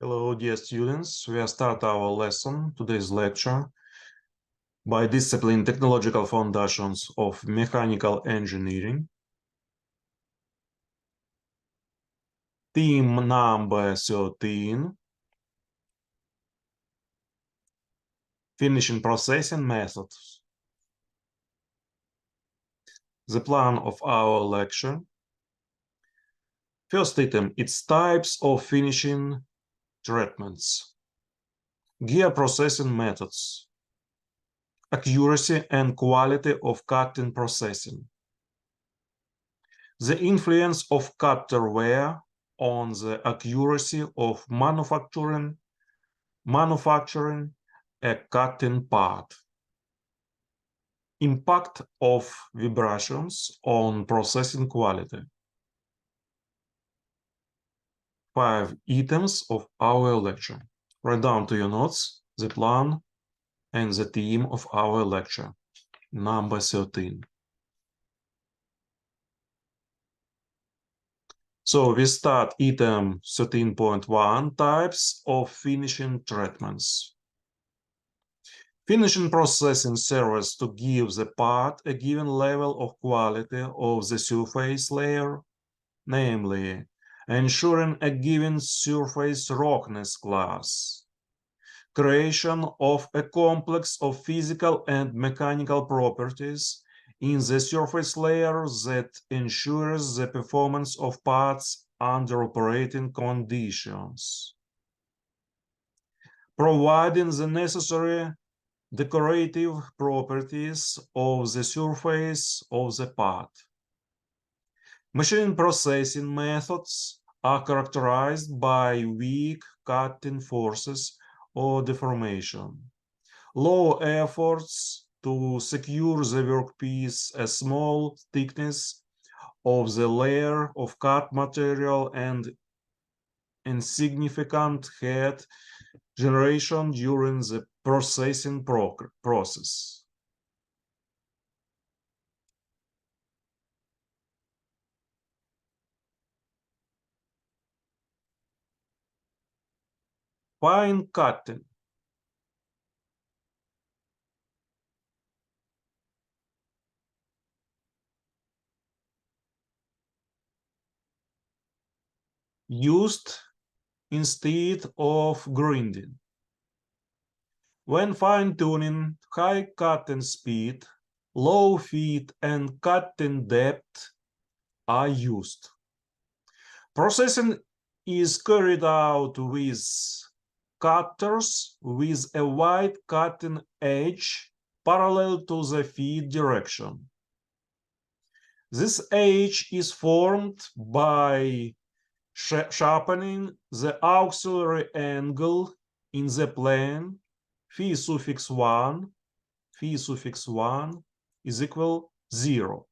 Hello, dear students. We are start our lesson, today's lecture, by discipline Technological Foundations of Mechanical Engineering. Theme number 13, Finishing Processing Methods. The plan of our lecture. First item, it's types of finishing treatments. Gear processing methods. Accuracy and quality of cutting processing. The influence of cutter wear on the accuracy of manufacturing a cutting part. Impact of vibrations on processing quality. 5 items of our lecture. Write down to your notes the plan and the theme of our lecture, number 13. So we start item 13.1, types of finishing treatments. Finishing processing serves to give the part a given level of quality of the surface layer, namely, ensuring a given surface roughness class, creation of a complex of physical and mechanical properties in the surface layer that ensures the performance of parts under operating conditions, providing the necessary decorative properties of the surface of the part. Machine processing methods are characterized by weak cutting forces or deformation, low efforts to secure the workpiece, a small thickness of the layer of cut material, and insignificant heat generation during the processing process. Fine cutting. Used instead of grinding. When fine-tuning, high cutting speed, low feed, and cutting depth are used. Processing is carried out with cutters with a wide cutting edge parallel to the feed direction. This edge is formed by sharpening the auxiliary angle in the plane phi suffix 1 is equal 0.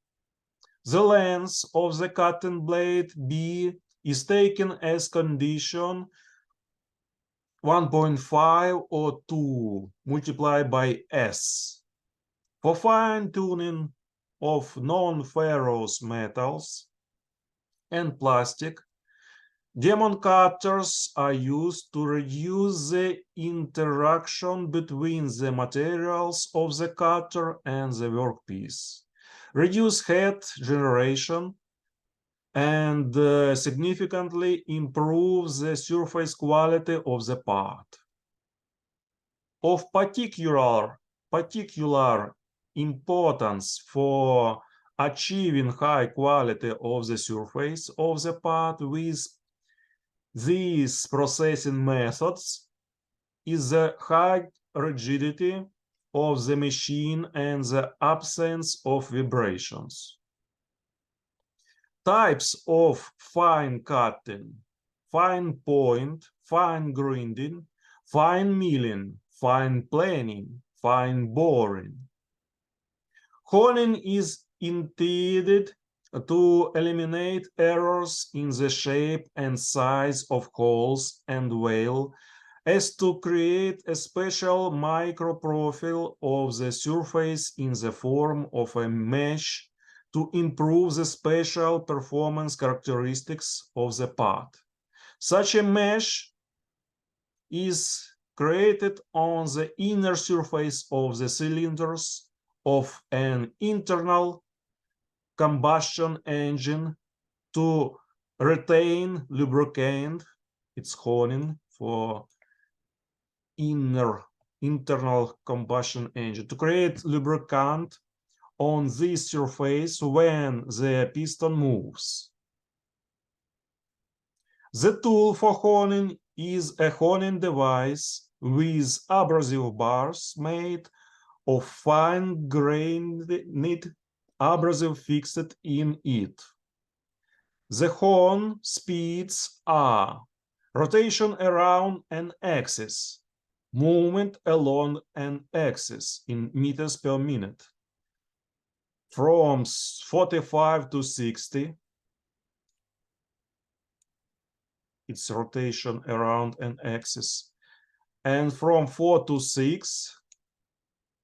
The length of the cutting blade B is taken as condition 1.5 or 2 multiplied by S. For fine tuning of non-ferrous metals and plastic, diamond cutters are used to reduce the interaction between the materials of the cutter and the workpiece, reduce heat generation, and significantly improve the surface quality of the part. Of particular importance for achieving high quality of the surface of the part with these processing methods is the high rigidity of the machine and the absence of vibrations. Types of fine cutting: fine point, fine grinding, fine milling, fine planing, fine boring. Honing is intended to eliminate errors in the shape and size of holes and wale, as to create a special microprofile of the surface in the form of a mesh to improve the special performance characteristics of the part. Such a mesh is created on the inner surface of the cylinders of an internal combustion engine to retain lubricant. It's honing for internal combustion engine, to create lubricant on this surface when the piston moves. The tool for honing is a honing device with abrasive bars made of fine-grained abrasive fixed in it. The hone speeds are rotation around an axis, movement along an axis in meters per minute, from 45 to 60. It's rotation around an axis. And from 4 to 6,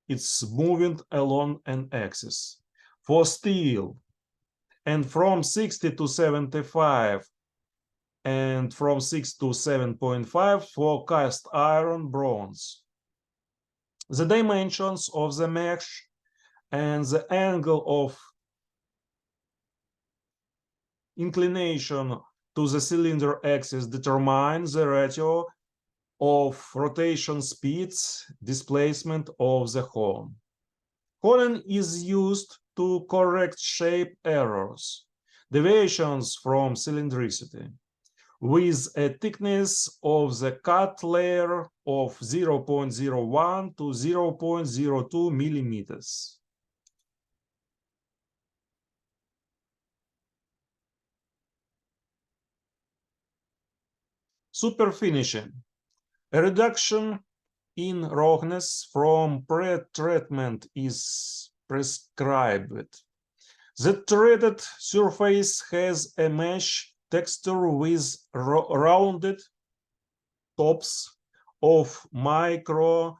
it's moving along an axis. For steel, and from 60 to 75, and from 6 to 7.5 for cast iron, bronze. The dimensions of the mesh and the angle of inclination to the cylinder axis determine the ratio of rotation speeds, displacement of the hone. Honing is used to correct shape errors, deviations from cylindricity, with a thickness of the cut layer of 0.01 to 0.02 millimeters. Superfinishing, a reduction in roughness from pre-treatment is prescribed. The treated surface has a mesh texture with rounded tops of microtrusions.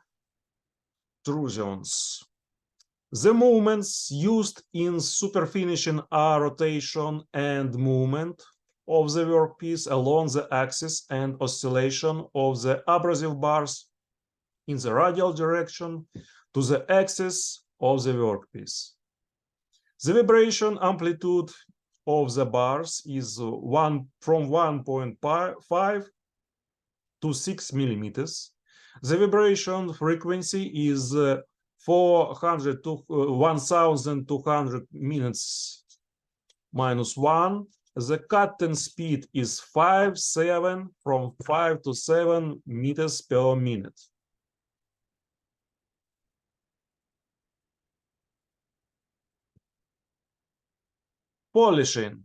The movements used in superfinishing are rotation and movement of the workpiece along the axis and oscillation of the abrasive bars in the radial direction to the axis of the workpiece. The vibration amplitude of the bars is from 1.5 to 6 millimeters. The vibration frequency is 400 to 1200 minutes minus 1. The cutting speed is 5 to 7 meters per minute. Polishing.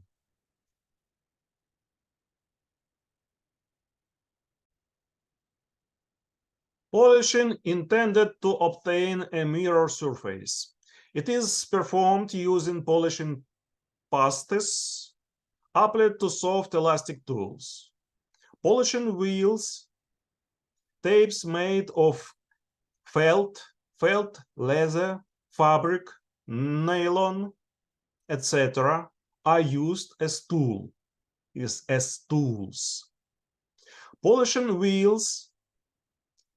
Polishing intended to obtain a mirror surface. It is performed using polishing pastes applied to soft elastic tools. Polishing wheels, tapes made of felt, leather, fabric, nylon, etc. are used as tools. Polishing wheels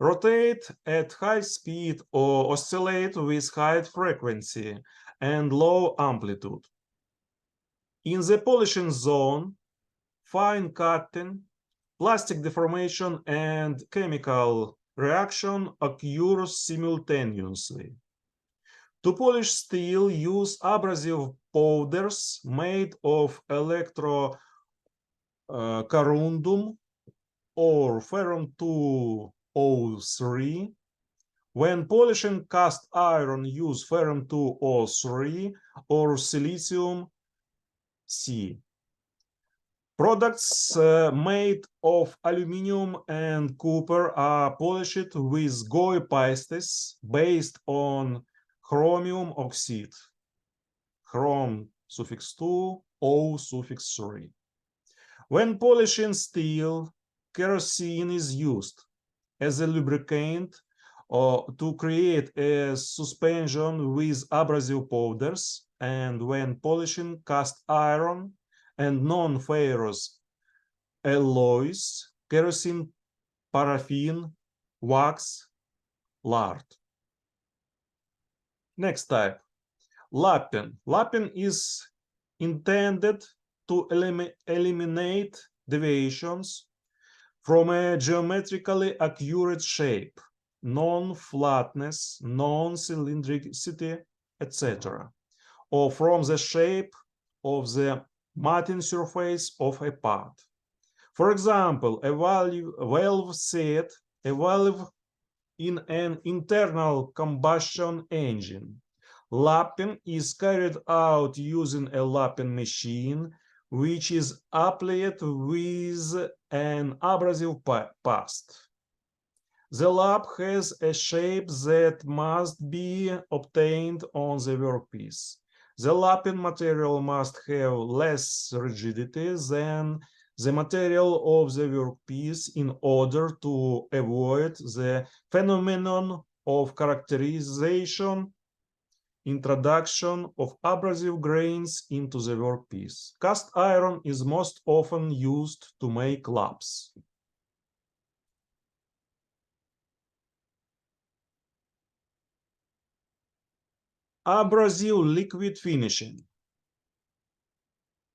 rotate at high speed or oscillate with high frequency and low amplitude. In the polishing zone, fine cutting, plastic deformation, and chemical reaction occur simultaneously. To polish steel, use abrasive powders made of electrocorundum or ferrum 203. When polishing cast iron, use ferrum 203 or silicium C. Products made of aluminum and copper are polished with GOI pastes based on chromium oxide, chrom suffix 2, O suffix 3. When polishing steel, kerosene is used as a lubricant to create a suspension with abrasive powders, and when polishing cast iron and non-ferrous alloys, kerosene paraffin, wax, lard. Next type, lapping. Lapping is intended to eliminate deviations from a geometrically accurate shape, non-flatness, non-cylindricity, etc., or from the shape of the matting surface of a part. For example, a valve set, a valve in an internal combustion engine. Lapping is carried out using a lapping machine, which is applied with an abrasive paste. The lap has a shape that must be obtained on the workpiece. The lapping material must have less rigidity than the material of the workpiece in order to avoid the phenomenon of characterization, introduction of abrasive grains into the workpiece. Cast iron is most often used to make laps. Abrasive liquid finishing.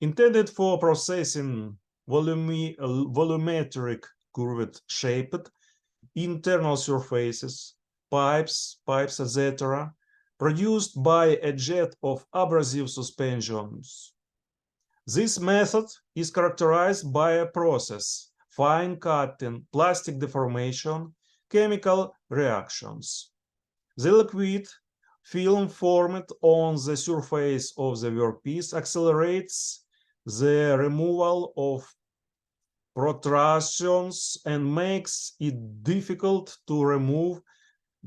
Intended for processing volumetric curved shaped internal surfaces, pipes, etc., produced by a jet of abrasive suspensions. This method is characterized by a process, fine cutting, plastic deformation, chemical reactions. The liquid film formed on the surface of the workpiece accelerates the removal of protrusions and makes it difficult to remove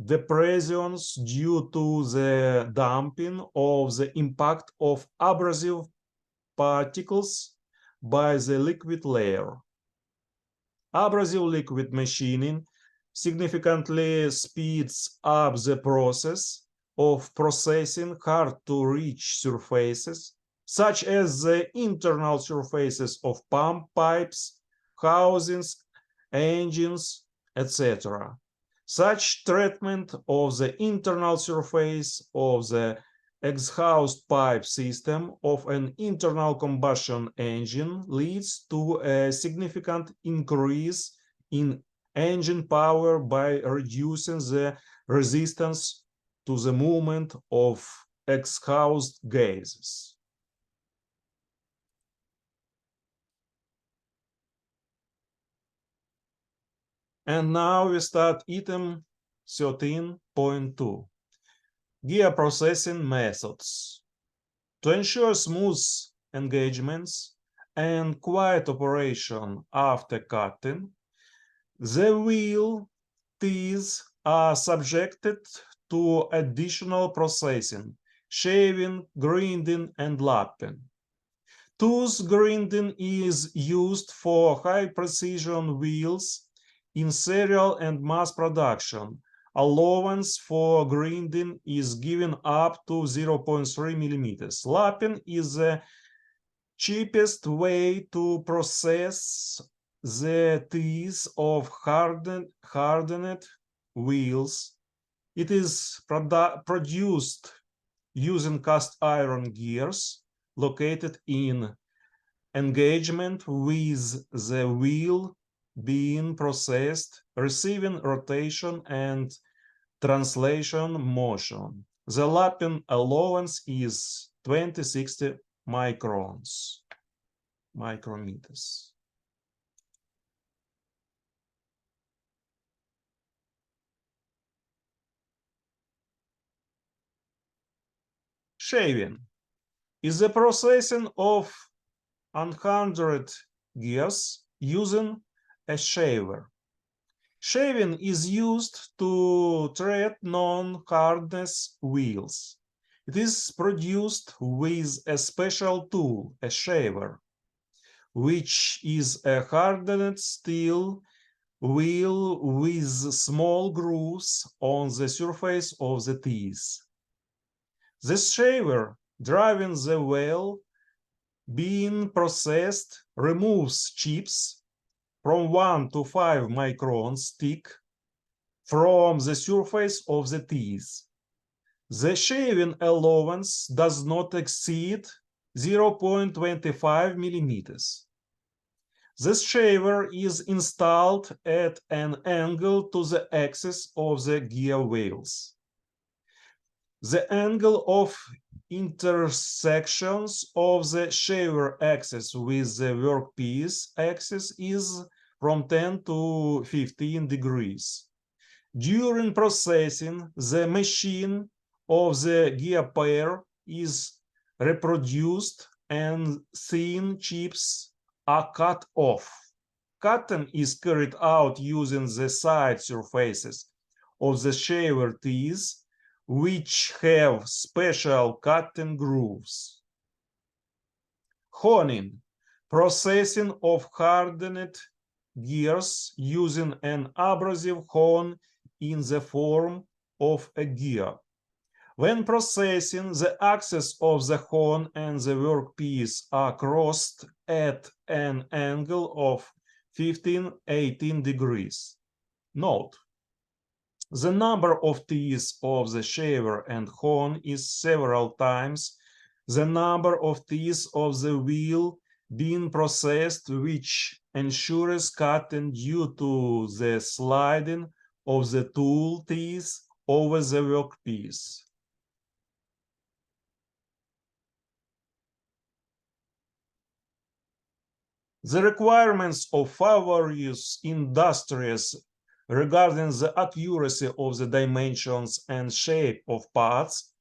depressions due to the damping of the impact of abrasive particles by the liquid layer. Abrasive liquid machining significantly speeds up the process of processing hard-to-reach surfaces, such as the internal surfaces of pump pipes, housings, engines, etc. Such treatment of the internal surface of the exhaust pipe system of an internal combustion engine leads to a significant increase in engine power by reducing the resistance to the movement of exhaust gases. And now we start item 13.2. Gear processing methods. To ensure smooth engagements and quiet operation after cutting, the wheel teeth are subjected to additional processing, shaving, grinding, and lapping. Tooth grinding is used for high-precision wheels in serial and mass production. Allowance for grinding is given up to 0.3 millimeters. Lapping is the cheapest way to process the teeth of hardened wheels. It is produced using cast iron gears located in engagement with the wheel being processed, receiving rotation and translation motion. The lapping allowance is 2060 micrometers. Shaving is the processing of unhardened gears using a shaver. Shaving is used to treat non-hardness wheels. It is produced with a special tool, a shaver, which is a hardened steel wheel with small grooves on the surface of the teeth. This shaver, driving the wheel being processed, removes chips, from 1 to 5 microns thick from the surface of the teeth. The shaving allowance does not exceed 0.25 millimeters. The shaver is installed at an angle to the axis of the gear wheels. The angle of intersections of the shaver axis with the workpiece axis is from 10 to 15 degrees. During processing, the machine of the gear pair is reproduced and thin chips are cut off. Cutting is carried out using the side surfaces of the shaver teeth, which have special cutting grooves. Honing, processing of hardened gears using an abrasive hone in the form of a gear. When processing, the axes of the hone and the workpiece are crossed at an angle of 15-18 degrees. Note: the number of teeth of the shaver and hone is several times the number of teeth of the wheel being processed, which ensures cutting due to the sliding of the tool teeth over the workpiece. The requirements of various industries regarding the accuracy of the dimensions and shape of parts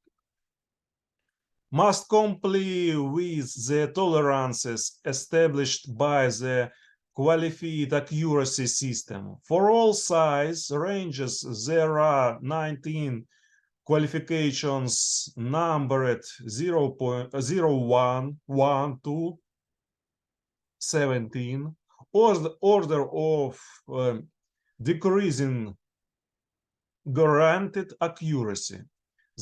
must comply with the tolerances established by the Qualified Accuracy System. For all size ranges, there are 19 qualifications numbered 0.01, 1 to 17, order of decreasing guaranteed accuracy.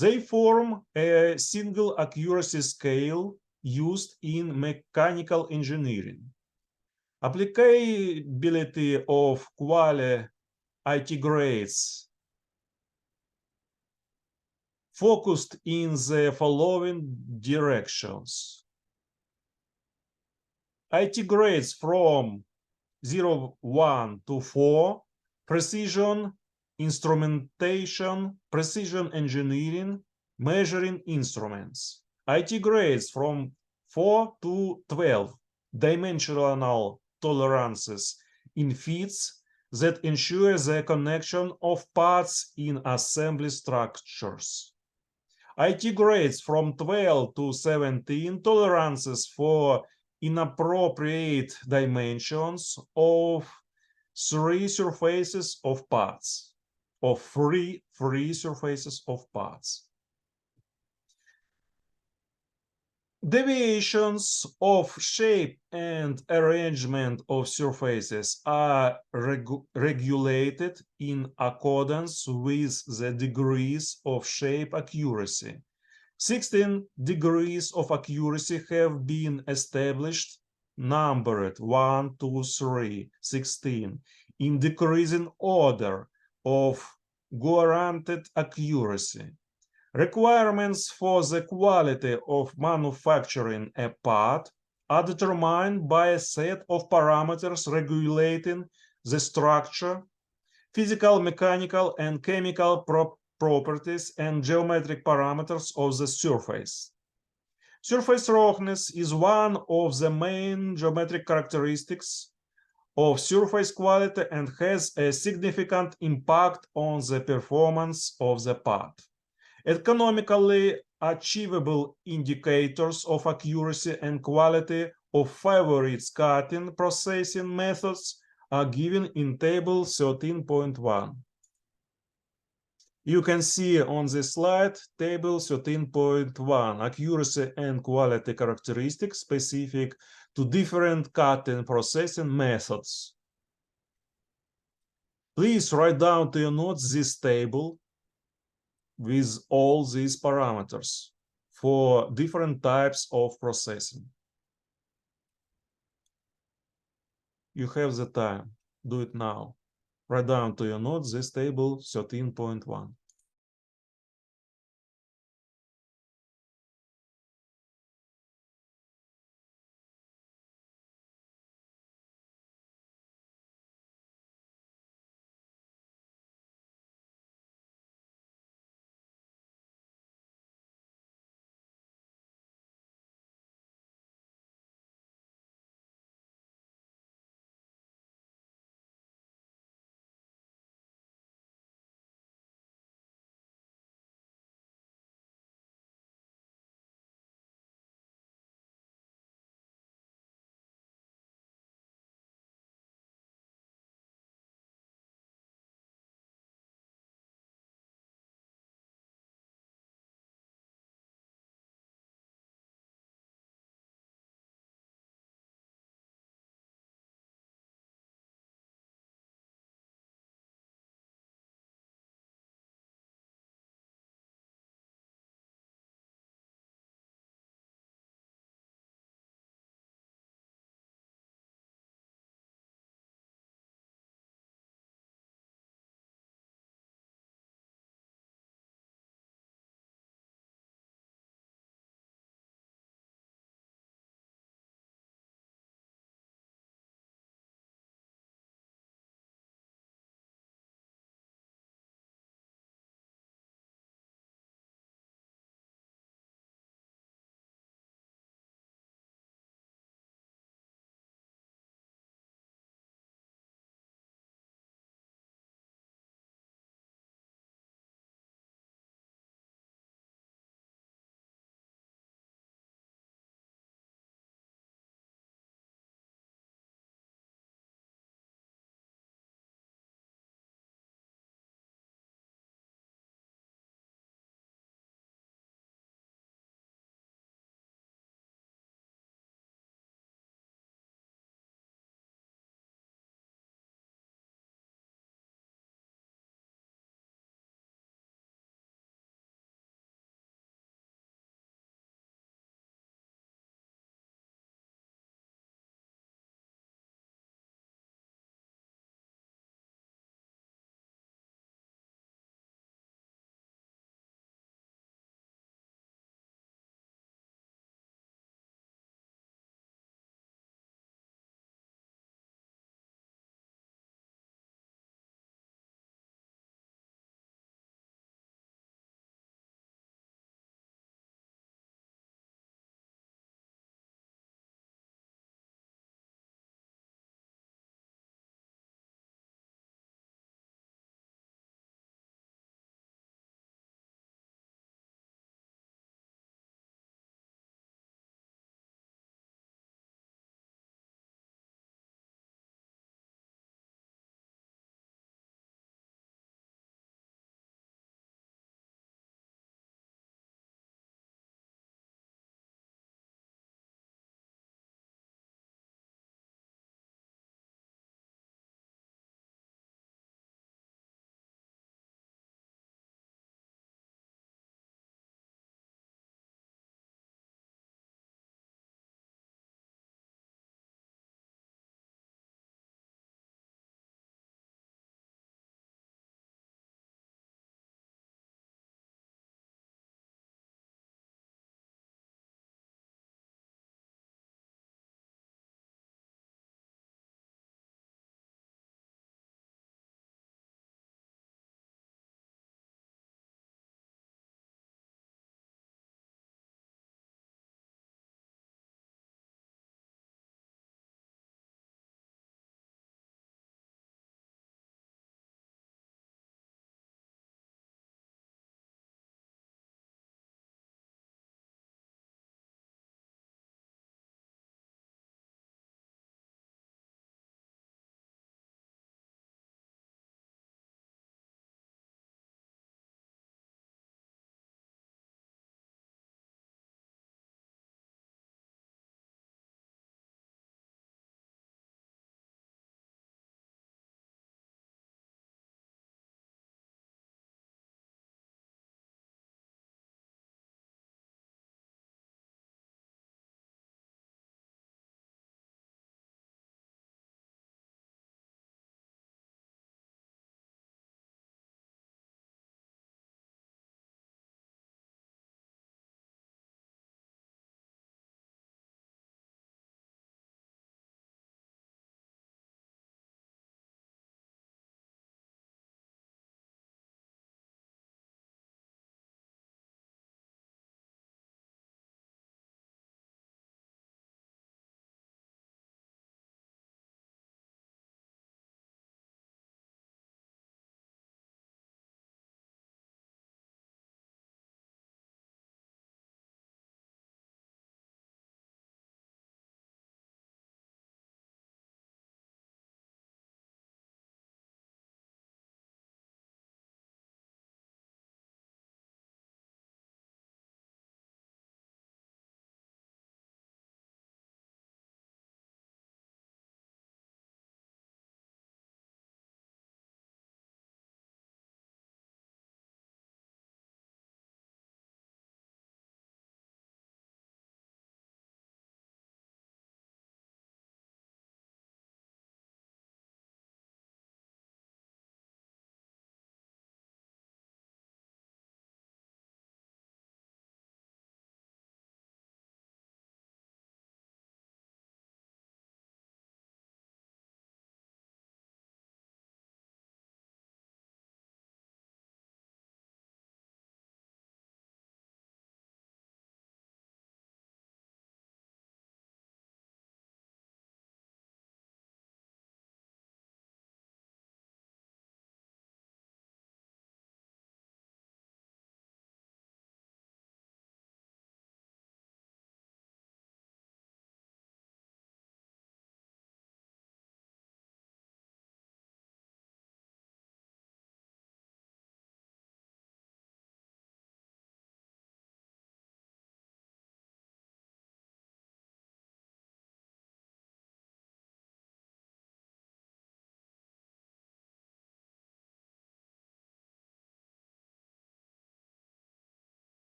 They form a single accuracy scale used in mechanical engineering. Applicability of quality IT grades focused in the following directions. IT grades from 0, 1 to 4, precision instrumentation, precision engineering, measuring instruments. IT grades from 4 to 12, dimensional tolerances in fits that ensure the connection of parts in assembly structures. IT grades from 12 to 17, tolerances for inappropriate dimensions of free surfaces of parts, free surfaces of parts. Deviations of shape and arrangement of surfaces are regulated in accordance with the degrees of shape accuracy. 16 degrees of accuracy have been established, numbered 1, 2, 3, 16, in decreasing order of guaranteed accuracy. Requirements for the quality of manufacturing a part are determined by a set of parameters regulating the structure, physical, mechanical, and chemical properties and geometric parameters of the surface. Surface roughness is one of the main geometric characteristics of surface quality and has a significant impact on the performance of the part. Economically achievable indicators of accuracy and quality of favorite cutting processing methods are given in table 13.1. You can see on this slide table 13.1, accuracy and quality characteristics specific to different cutting processing methods. Please write down to your notes this table with all these parameters for different types of processing. You have the time. Do it now. Write down to your notes this table 13.1.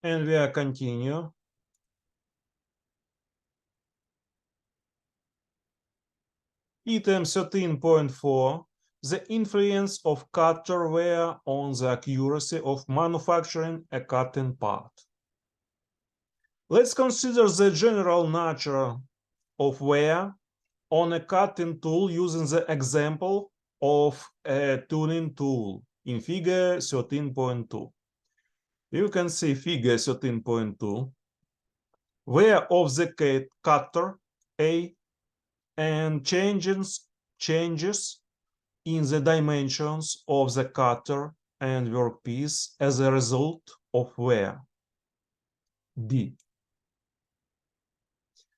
And we are continue. Item 13.4, the influence of cutter wear on the accuracy of manufacturing a cutting part. Let's consider the general nature of wear on a cutting tool using the example of a tuning tool in figure 13.2. You can see figure 13.2, wear of the cutter A and changes in the dimensions of the cutter and workpiece as a result of wear. B.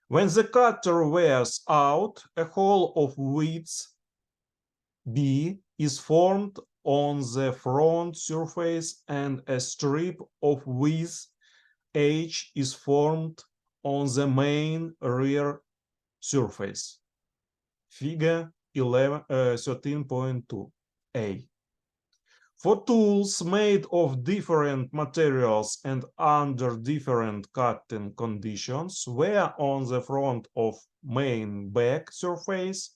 When the cutter wears out, a hole of width B is formed on the front surface and a strip of width H is formed on the main rear surface. Figure 13.2a. For tools made of different materials and under different cutting conditions, wear on the front of main back surface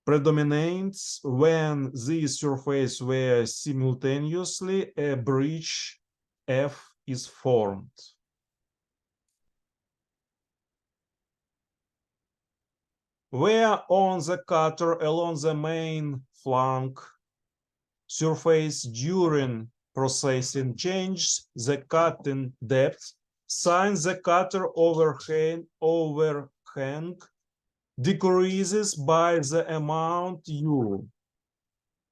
predominates when these surfaces wear simultaneously, a breach F is formed. Wear on the cutter along the main flank surface during processing changes the cutting depth, since the cutter overhang decreases by the amount U,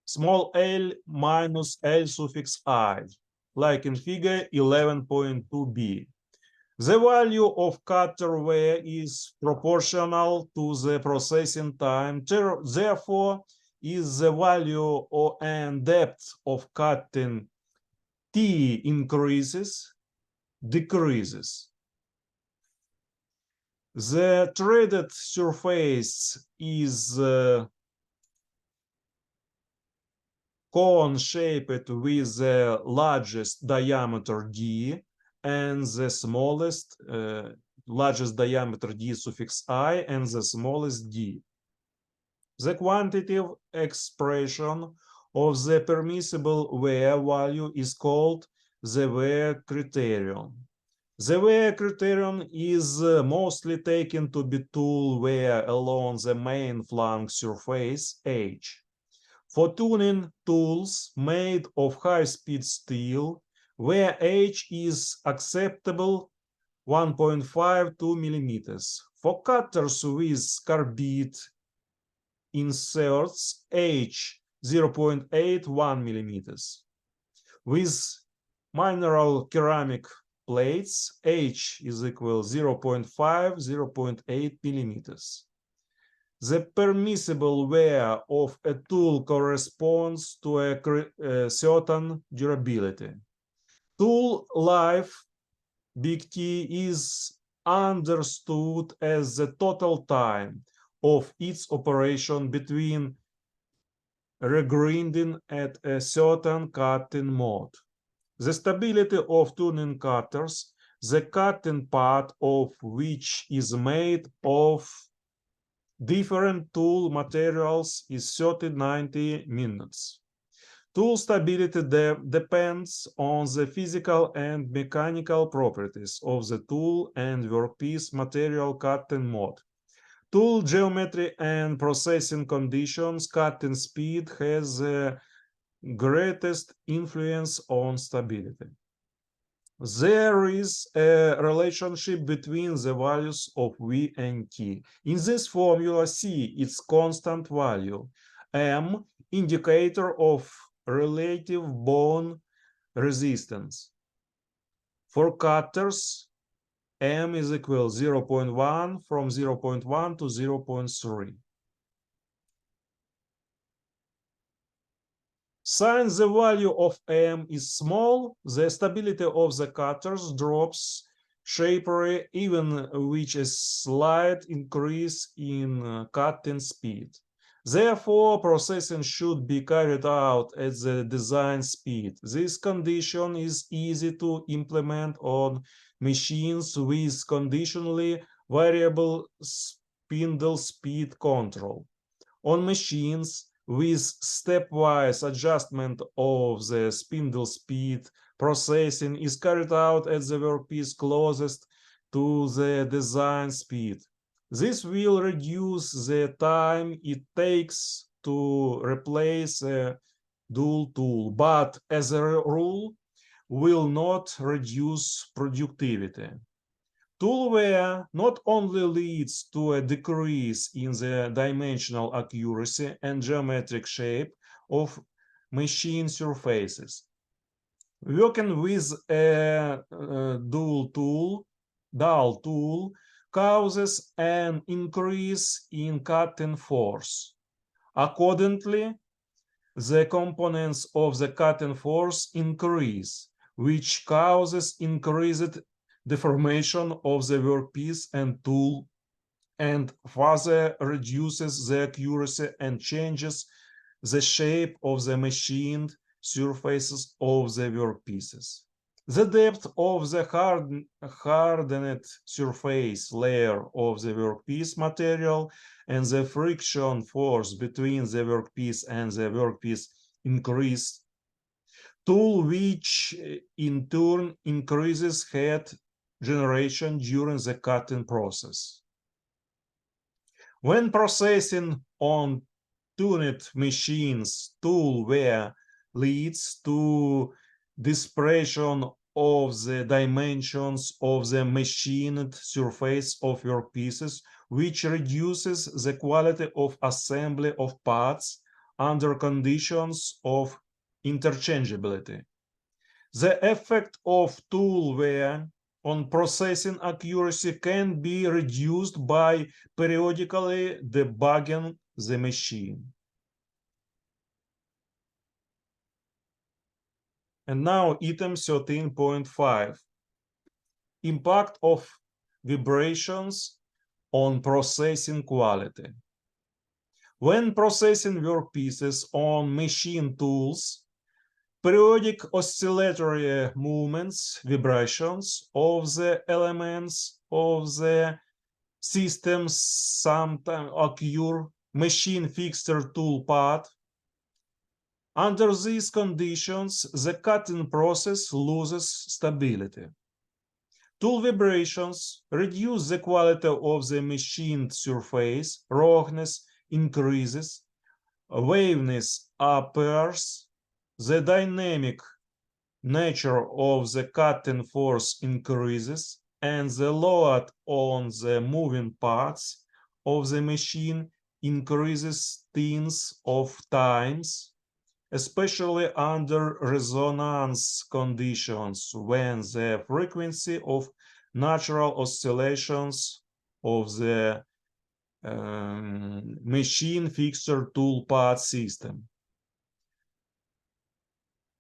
small l minus l suffix I, like in figure 11.2b. The value of cutter wear is proportional to the processing time, therefore, is the value and depth of cutting T increases, decreases. The threaded surface is cone-shaped with the largest diameter D and the smallest, largest diameter D suffix I and the smallest D. The quantitative expression of the permissible wear value is called the wear criterion. The wear criterion is mostly taken to be tool wear along the main flank surface H. For tuning tools made of high-speed steel, where H is acceptable 1.52 millimeters. For cutters with carbide inserts, H 0.81 millimeters. With mineral ceramic plates, H is equal 0.5, 0.8 millimeters. The permissible wear of a tool corresponds to a certain durability. Tool life, big T, is understood as the total time of its operation between regrinding at a certain cutting mode. The stability of tuning cutters, the cutting part of which is made of different tool materials, is 30-90 minutes. Tool stability depends on the physical and mechanical properties of the tool and workpiece material cutting mode. Tool geometry and processing conditions, cutting speed has the greatest influence on stability. There is a relationship between the values of V and T. In this formula, C its constant value, M indicator of relative bone resistance. For cutters, M is equal 0.1 from 0.1 to 0.3. Since the value of M is small, the stability of the cutters drops sharply, even with a slight increase in cutting speed. Therefore, processing should be carried out at the design speed. This condition is easy to implement on machines with conditionally variable spindle speed control. On machines with stepwise adjustment of the spindle speed, processing is carried out at the workpiece closest to the design speed. This will reduce the time it takes to replace a dull tool, but as a rule, will not reduce productivity. Tool wear not only leads to a decrease in the dimensional accuracy and geometric shape of machine surfaces. Working with a dull tool causes an increase in cutting force. Accordingly, the components of the cutting force increase, which causes increased deformation of the workpiece and tool, and further reduces the accuracy and changes the shape of the machined surfaces of the workpieces. The depth of the hardened surface layer of the workpiece material and the friction force between the workpiece and the workpiece increase, tool which in turn increases head generation during the cutting process. When processing on tuned machines, tool wear leads to dispersion of the dimensions of the machined surface of workpieces, which reduces the quality of assembly of parts under conditions of interchangeability. The effect of tool wear on processing accuracy can be reduced by periodically debugging the machine. And now item 13.5, impact of vibrations on processing quality. When processing workpieces on machine tools, periodic oscillatory movements, vibrations of the elements of the system sometimes occur machine fixture tool part. Under these conditions, the cutting process loses stability. Tool vibrations reduce the quality of the machined surface, roughness increases, waviness appears, the dynamic nature of the cutting force increases, and the load on the moving parts of the machine increases tens of times, especially under resonance conditions when the frequency of natural oscillations of the machine fixture tool part system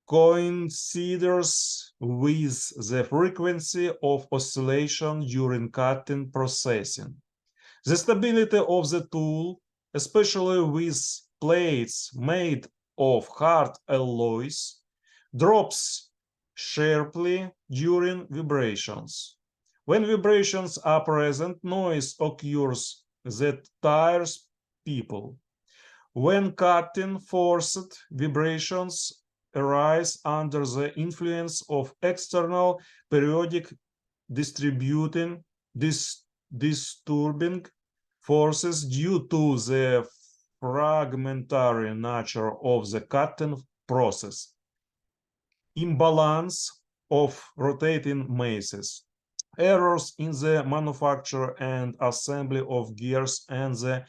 coincides with the frequency of oscillation during cutting processing. The stability of the tool, especially with plates made of hard alloys, drops sharply during vibrations. When vibrations are present, noise occurs that tires people. When cutting, forced vibrations arise under the influence of external periodic disturbing forces due to the fragmentary nature of the cutting process, imbalance of rotating masses, errors in the manufacture and assembly of gears, and the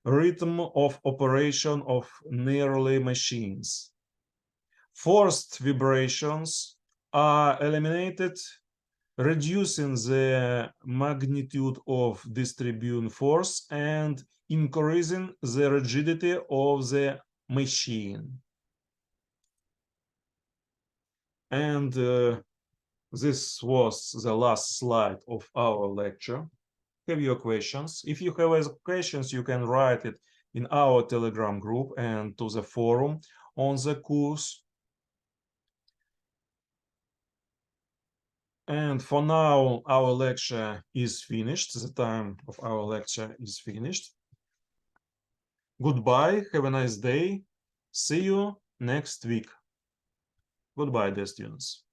rhythm of operation of nearly machines. Forced vibrations are eliminated, reducing the magnitude of distribution force and increasing the rigidity of the machine. And this was the last slide of our lecture. Have your questions? If you have questions, you can write it in our Telegram group and to the forum on the course. And for now, our lecture is finished. The time of our lecture is finished. Goodbye. Have a nice day. See you next week. Goodbye, dear students.